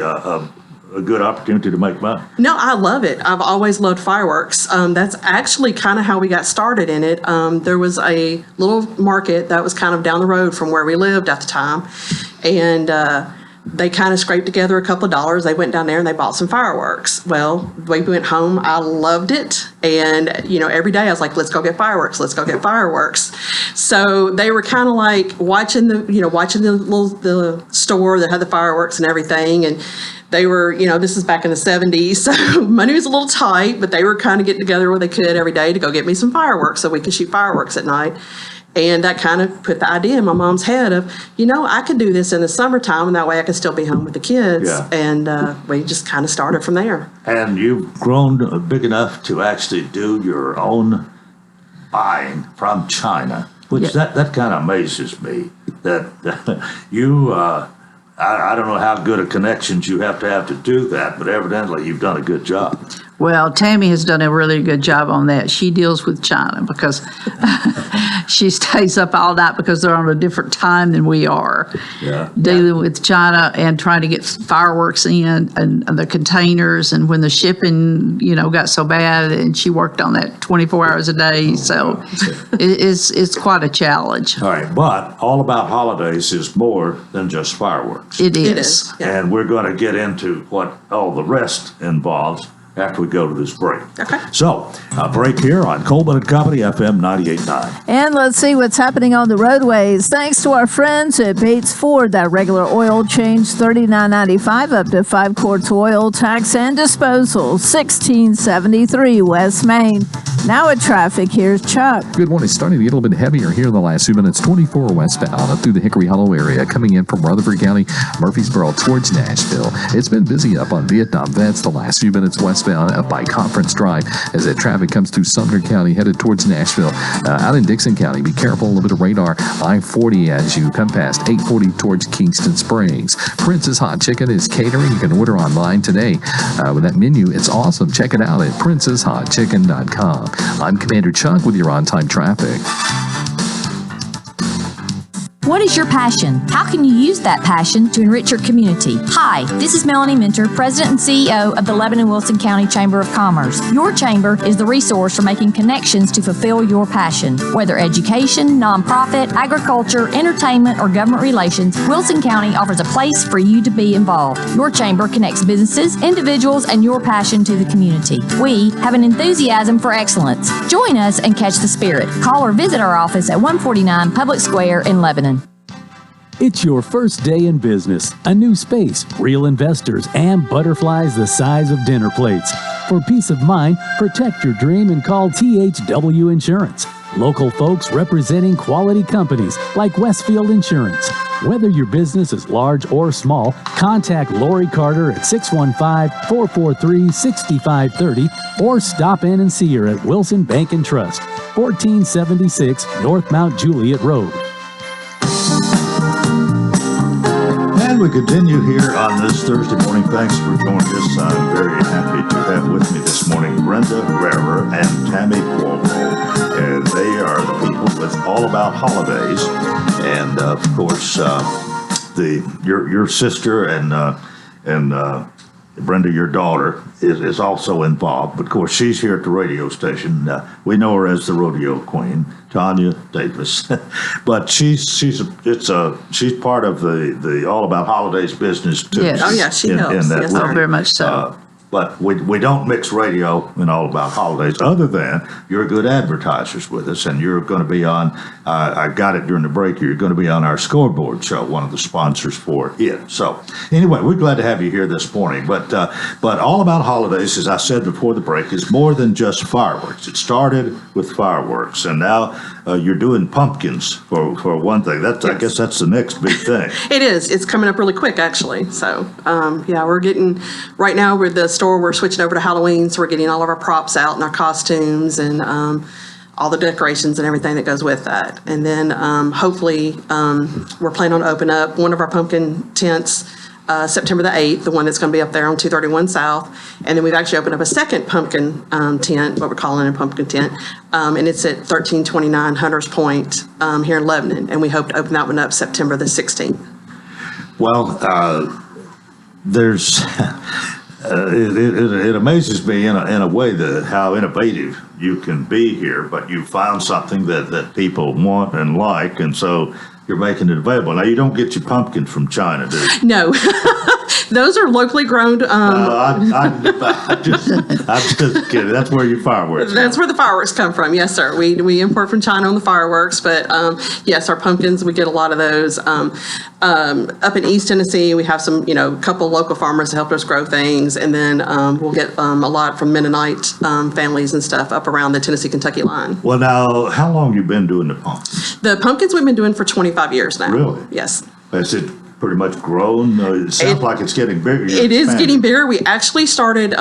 a good opportunity to make money? No, I love it. I've always loved fireworks. That's actually kind of how we got started in it. There was a little market that was kind of down the road from where we lived at the time, and they kind of scraped together a couple of dollars. They went down there and they bought some fireworks. Well, we went home. I loved it. And, every day I was like, let's go get fireworks. Let's go get fireworks. So they were kind of like watching the store that had the fireworks and everything. And they were, this is back in the 70s. So money was a little tight, but they were kind of getting together where they could every day to go get me some fireworks so we could shoot fireworks at night. And that kind of put the idea in my mom's head of, I could do this in the summertime, and that way I could still be home with the kids. Yeah. And we just kind of started from there. And you've grown big enough to actually do your own buying from China, which that kind of amazes me. That you, I don't know how good of connections you have to do that, but evidently you've done a good job. Well, Tammy has done a really good job on that. She deals with China because she stays up all night because they're on a different time than we are. Yeah. Dealing with China and trying to get fireworks in and the containers, and when the shipping, got so bad, and she worked on that 24 hours a day. So it's quite a challenge. All right, but All About Holidays is more than just fireworks. It is. Yeah. And we're going to get into what all the rest involves after we go to this break. Okay. So, a break here on Coleman and Company, FM 98.9. And let's see what's happening on the roadways. Thanks to our friends at Bates Ford, that regular oil change $39.95 up to 5 quarts oil, tax and disposal, 1673 West Main. Now at traffic, here's Chuck. Good morning. Starting to get a little bit heavier here in the last few minutes. 24 westbound up through the Hickory Hollow area, coming in from Rutherford County, Murfreesboro towards Nashville. It's been busy up on Vietnam Vets the last few minutes westbound up by Conference Drive as that traffic comes through Sumner County headed towards Nashville. Out in Dixon County, be careful, a little bit of radar. I-40 as you come past 840 towards Kingston Springs. Prince's Hot Chicken is catering. You can order online today with that menu. It's awesome. Check it out at princeshotchicken.com. I'm Commander Chuck with your on-time traffic. What is your passion? How can you use that passion to enrich your community? Hi, this is Melanie Minter, President and CEO of the Lebanon-Wilson County Chamber of Commerce. Your chamber is the resource for making connections to fulfill your passion. Whether education, nonprofit, agriculture, entertainment, or government relations, Wilson County offers a place for you to be involved. Your chamber connects businesses, individuals, and your passion to the community. We have an enthusiasm for excellence. Join us and catch the spirit. Call or visit our office at 149 Public Square in Lebanon. It's your first day in business, a new space, real investors, and butterflies the size of dinner plates. For peace of mind, protect your dream and call THW Insurance. Local folks representing quality companies like Westfield Insurance. Whether your business is large or small, contact Lori Carter at 615-443-6530 or stop in and see her at Wilson Bank and Trust, 1476 North Mount Juliet Road. And we continue here on this Thursday morning. Thanks for joining us. I'm very happy to have with me this morning Brenda Rarer and Tammy Cuomo. And they are the people with All About Holidays. And of course, your sister and Brenda, your daughter, is also involved. But of course, she's here at the radio station. We know her as the rodeo queen, Tanya Davis. But she's part of the All About Holidays business too. Yes. Oh yeah, she helps. Yes, very much so. But we don't mix radio and All About Holidays, other than you're good advertisers with us, and you're going to be on, I got it during the break, you're going to be on our scoreboard show, one of the sponsors for it. So anyway, we're glad to have you here this morning. But All About Holidays, as I said before the break, is more than just fireworks. It started with fireworks, and now you're doing pumpkins for one thing. Yes. I guess that's the next big thing. It is. It's coming up really quick, actually. So, we're getting, right now with the store, we're switching over to Halloween, so we're getting all of our props out and our costumes and all the decorations and everything that goes with that. And then hopefully we're planning on opening up one of our pumpkin tents September the 8th, the one that's going to be up there on 231 South. And then we've actually opened up a second pumpkin tent, what we're calling a pumpkin tent, and it's at 1329 Hunters Point here in Lebanon. And we hope to open that one up September the 16th. Well, there's it amazes me in a way that how innovative you can be here, but you found something that people want and like, and so you're making it available. Now, you don't get your pumpkins from China, do you? No. Those are locally grown. I'm just kidding. That's where your fireworks That's where the fireworks come from. Yes, sir. We import from China on the fireworks, but yes, our pumpkins, we get a lot of those. Up in East Tennessee, we have some, couple local farmers that helped us grow things, and then we'll get a lot from Mennonite families and stuff up around the Tennessee-Kentucky line. Well, now, how long you been doing the pumpkins? The pumpkins we've been doing for 25 years now. Really? Yes. Has it pretty much grown? It sounds like it's getting bigger. It is getting bigger. We actually started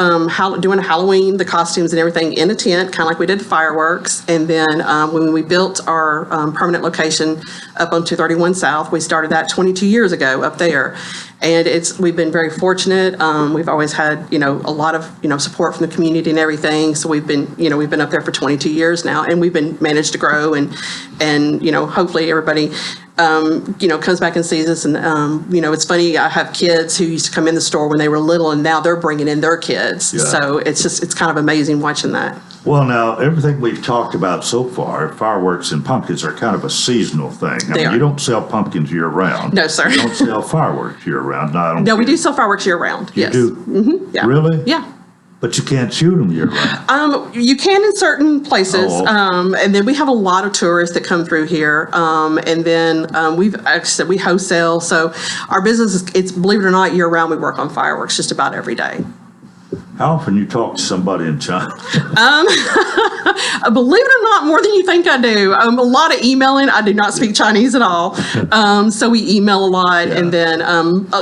doing Halloween, the costumes and everything in a tent, kind of like we did the fireworks. And then when we built our permanent location up on 231 South, we started that 22 years ago up there. And we've been very fortunate. We've always had, a lot of, support from the community and everything. So we've been up there for 22 years now, and we've been managed to grow and hopefully everybody comes back and sees us. And, it's funny, I have kids who used to come in the store when they were little, and now they're bringing in their kids. Yeah. So it's kind of amazing watching that. Well, now, everything we've talked about so far, fireworks and pumpkins are kind of a seasonal thing. I mean, you don't sell pumpkins year-round. No, sir. You don't sell fireworks year-round. No, we do sell fireworks year-round. You Yes. do? Mm-hmm. Yeah. Really? Yeah. But you can't shoot them year-round. You can in certain places, Oh, okay. and then we have a lot of tourists that come through here, and then we wholesale. So our business it's believe it or not, year-round. We work on fireworks just about every day. How often you talk to somebody in China? Believe it or not, more than you think I do. A lot of emailing. I do not speak Chinese at all, so we email a lot, and then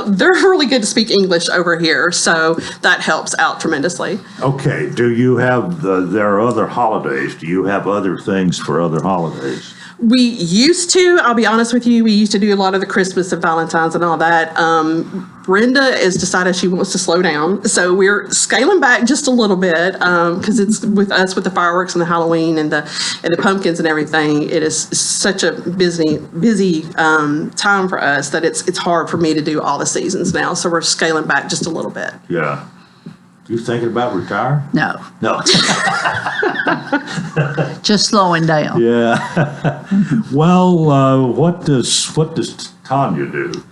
they're really good to speak English over here, so that helps out tremendously. Okay. Do you have, there are other holidays. Do you have other things for other holidays? We used to, I'll be honest with you, we used to do a lot of the Christmas and Valentine's and all that. Brenda has decided she wants to slow down, so we're scaling back just a little bit because it's with us with the fireworks and the Halloween and the pumpkins and everything. It is such a busy time for us that it's hard for me to do all the seasons now. So we're scaling back just a little bit. Yeah. You thinking about retiring? No, No. just slowing down. Yeah. Well, what does Tanya do? Is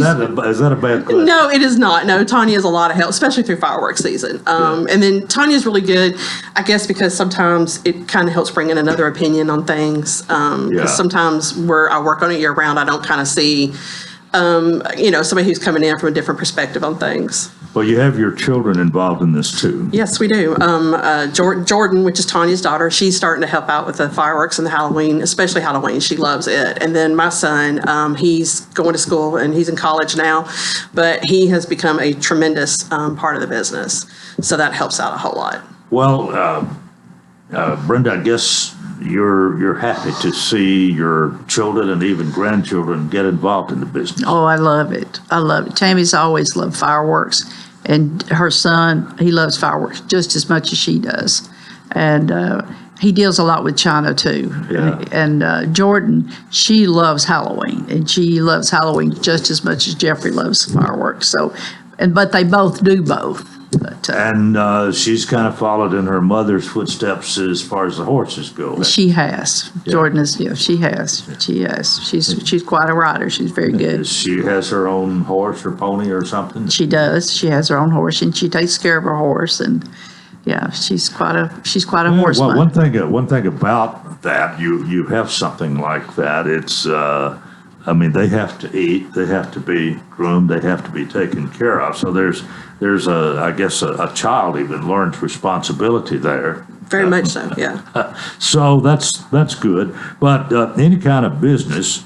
that a bad question? No, it is not. No, Tanya is a lot of help, especially through fireworks season. And then Tanya's really good, I guess, because sometimes it kind of helps bring in another opinion on things. Because sometimes where I work on it year round, I don't kind of see, somebody who's coming in from a different perspective on things. Well, you have your children involved in this too. Yes, we do. Jordan, which is Tanya's daughter, she's starting to help out with the fireworks and the Halloween, especially Halloween. She loves it. And then my son, he's going to school and he's in college now, but he has become a tremendous part of the business. So that helps out a whole lot. Well, Brenda, I guess you're happy to see your children and even grandchildren get involved in the business. Oh, I love it. I love it. Tammy's always loved fireworks, and her son, he loves fireworks just as much as she does. And he deals a lot with China too. Yeah. And Jordan, she loves Halloween, and she loves Halloween just as much as Jeffrey loves fireworks. So, but they both do both. But, and she's kind of followed in her mother's footsteps as far as the horses go. She has. Yeah. Jordan is, she has. She has. She's quite a rider. She's very good. She has her own horse or pony or something? She does. She has her own horse, and she takes care of her horse. And yeah, she's quite a horseman. Well, one thing about that, you have something like that. It's they have to eat, they have to be groomed, they have to be taken care of. So there's a child even learns responsibility there. Very much so, yeah. So that's good. But any kind of business,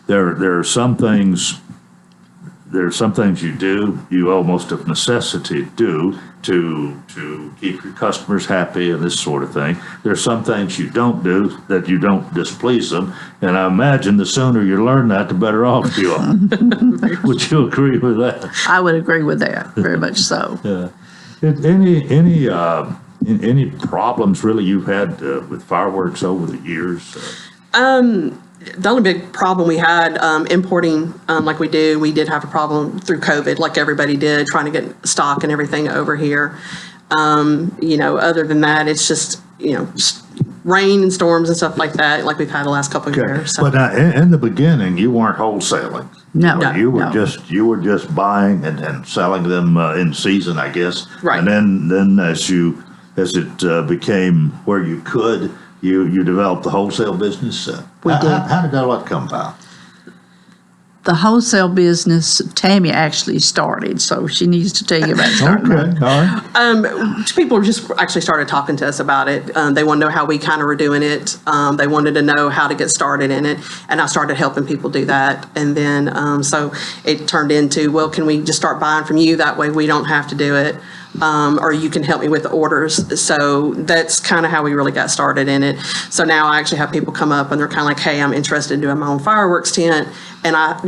there are some things you almost of necessity do to keep your customers happy and this sort of thing. There's some things you don't do that you don't displease them, and I imagine the sooner you learn that, the better off you are. Would you agree with that? I would agree with that, very much so. Yeah. Any problems really you've had with fireworks over the years? The only big problem we had importing like we did have a problem through COVID, like everybody did, trying to get stock and everything over here. Other than that, it's just, rain and storms and stuff like that, like we've had the last couple of years. So. But in the beginning, you weren't wholesaling. No, you were just buying and selling them in season, I guess. Right. And then as it became where you could, you developed the wholesale business. We did. How did that all come about? The wholesale business, Tammy actually started, so she needs to tell you about starting. Okay, all right. People just actually started talking to us about it. They wanted to know how we kind of were doing it. They wanted to know how to get started in it, and I started helping people do that. And then so it turned into, well, can we just start buying from you? That way we don't have to do it. Or you can help me with the orders. So that's kind of how we really got started in it. So now I actually have people come up and they're kind of like, hey, I'm interested in doing my own fireworks tent. And I,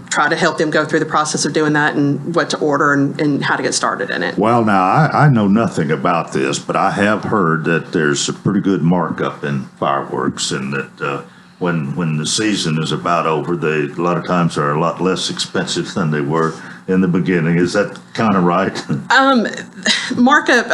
try to help them go through the process of doing that and what to order and how to get started in it. Well, now, I know nothing about this, but I have heard that there's a pretty good markup in fireworks, and that when the season is about over, they a lot of times are a lot less expensive than they were in the beginning. Is that kind of right? Markup,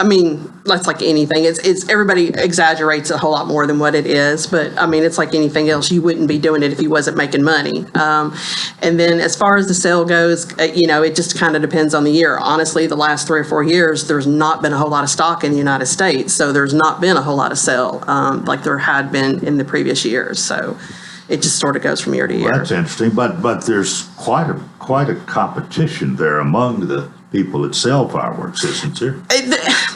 that's like anything. It's everybody exaggerates a whole lot more than what it is. But it's like anything else. You wouldn't be doing it if you wasn't making money. And then as far as the sale goes, it just kind of depends on the year. Honestly, the last 3 or 4 years, there's not been a whole lot of stock in the United States. So there's not been a whole lot of sale like there had been in the previous years. So it just sort of goes from year to year. Well, that's interesting, but there's quite a competition there among the people that sell fireworks, isn't there?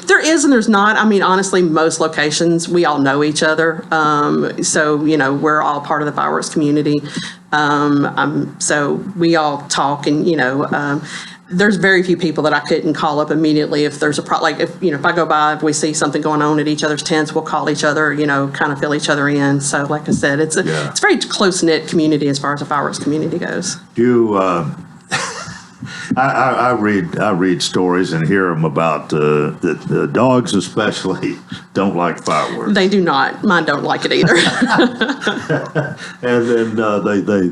There is and there's not. Honestly, most locations, we all know each other. So, we're all part of the fireworks community. So we all talk and, there's very few people that I couldn't call up immediately if there's a problem. Like if I go by, if we see something going on at each other's tents, we'll call each other, kind of fill each other in. So like I said, it's a very close-knit community as far as the fireworks community goes. I read stories and hear them about the dogs especially don't like fireworks. They do not. Mine don't like it either. And then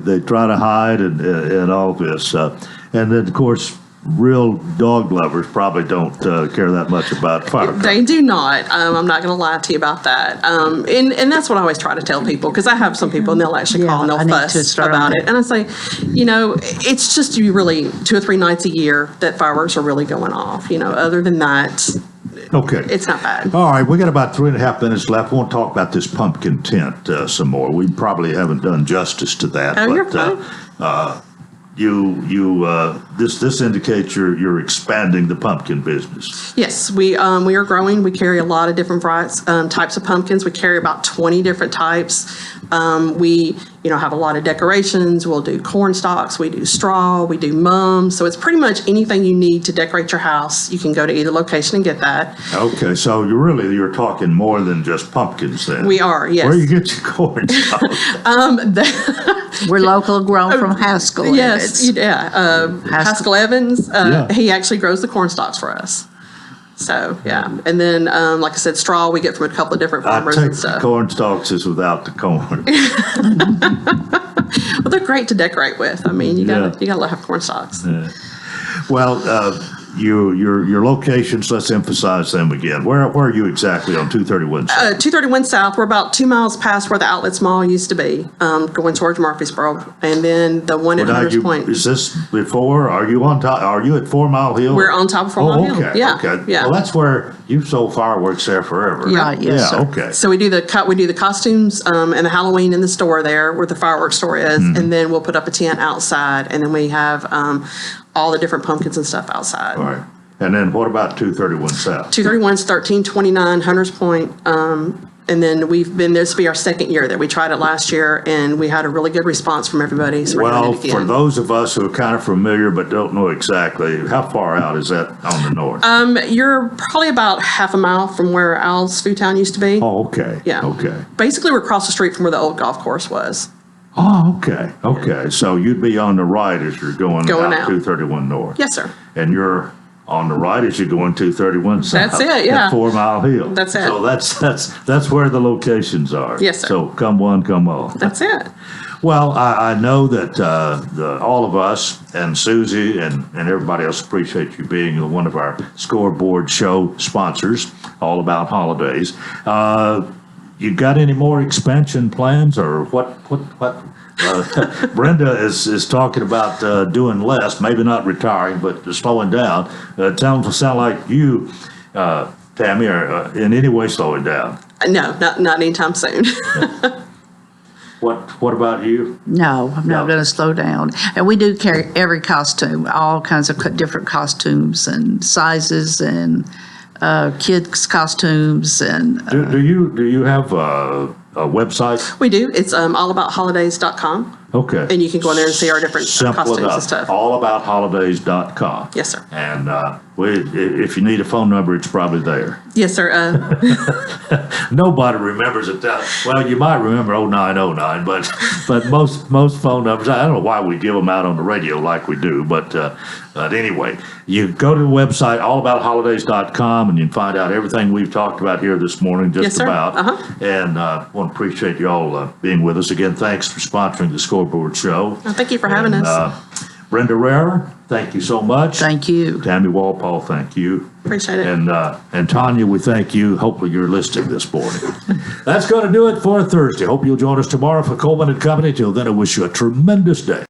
they try to hide and all this. And then, of course, real dog lovers probably don't care that much about fireworks. They do not. I'm not going to lie to you about that. And that's what I always try to tell people, because I have some people and they'll actually call and they'll fuss about it. And I say, it's just really 2 or 3 nights a year that fireworks are really going off. Other than that, okay, it's not bad. All right, we got about 3.5 minutes left. We won't talk about this pumpkin tent some more. We probably haven't done justice to that. Oh, you're fine. This indicates you're expanding the pumpkin business. Yes, we are growing. We carry a lot of different types of pumpkins. We carry about 20 different types. We have a lot of decorations. We'll do corn stalks. We do straw. We do mums. So it's pretty much anything you need to decorate your house. You can go to either location and get that. Okay, so you're talking more than just pumpkins then. We are, yes. Where do you get your corn stalks? We're local, grown from Haskell. Yes, Haskell Evans. He actually grows the corn stalks for us. So, yeah. And then, like I said, straw we get from a couple of different farmers and stuff. The corn stalks is without the corn. Well, they're great to decorate with. You gotta have corn stalks. Yeah. Well, your locations, let's emphasize them again. Where are you exactly on 231 South? 231 South, we're about 2 miles past where the Outlets Mall used to be, going towards Murfreesboro. And then the one at Hunters Point. Is this before? Are you on top? Are you at 4 Mile Hill? We're on top of 4 Mile Hill. Okay. Yeah. Okay. Yeah. Well, that's where you've sold fireworks there forever. Yeah. Yes, yeah. sir. Okay. So we do the costumes and the Halloween in the store there where the fireworks store is, and then we'll put up a tent outside, and then we have all the different pumpkins and stuff outside. All right. And then what about 231 South? 231 is 1329 Hunters Point. And then we've been, this will be our second year there. We tried it last year and we had a really good response from everybody. So well, for those of us who are kind of familiar but don't know exactly, how far out is that on the north? You're probably about half a mile from where Al's Food Town used to be. Oh, okay. Yeah. Okay. Basically, we're across the street from where the old golf course was. Oh, okay. Okay. So you'd be on the right as you're going out 231 north. Yes, sir. And you're on the right as you're going 231 south. That's it, yeah. At 4 Mile Hill. That's it. So that's where the locations are. Yes, sir. So come one, come all. That's it. Well, I know that all of us and Susie and everybody else appreciate you being one of our scoreboard show sponsors, all about holidays. You got any more expansion plans, or what? Brenda is talking about doing less, maybe not retiring, but slowing down. Sound like you, Tammy, are in any way slowing down. No, not anytime soon. What about you? No, I'm not going to slow down. And we do carry every costume, all kinds of different costumes and sizes and kids' costumes. And Do you have a website? We do. It's allaboutHolidays.com. Okay. And you can go in there and see our different Simple costumes enough. and stuff. AllaboutHolidays.com. Yes, sir. And if you need a phone number, it's probably there. Yes, sir. Nobody remembers it. Well, you might remember 0909, but most phone numbers, I don't know why we give them out on the radio like we do, but anyway, you go to the website, allaboutHolidays.com, and you can find out everything we've talked about here this morning, just Yes, sir. about. Uh-huh. And want to appreciate you all being with us. Again, thanks for sponsoring the Scoreboard Show. Well, thank you for having us. Brenda Rarer, thank you so much. Thank you. Tammy Walpole, thank you. Appreciate it. And Tanya, we thank you. Hopefully you're listening this morning. That's going to do it for Thursday. Hope you'll join us tomorrow for Coleman and Company. Till then, I wish you a tremendous day.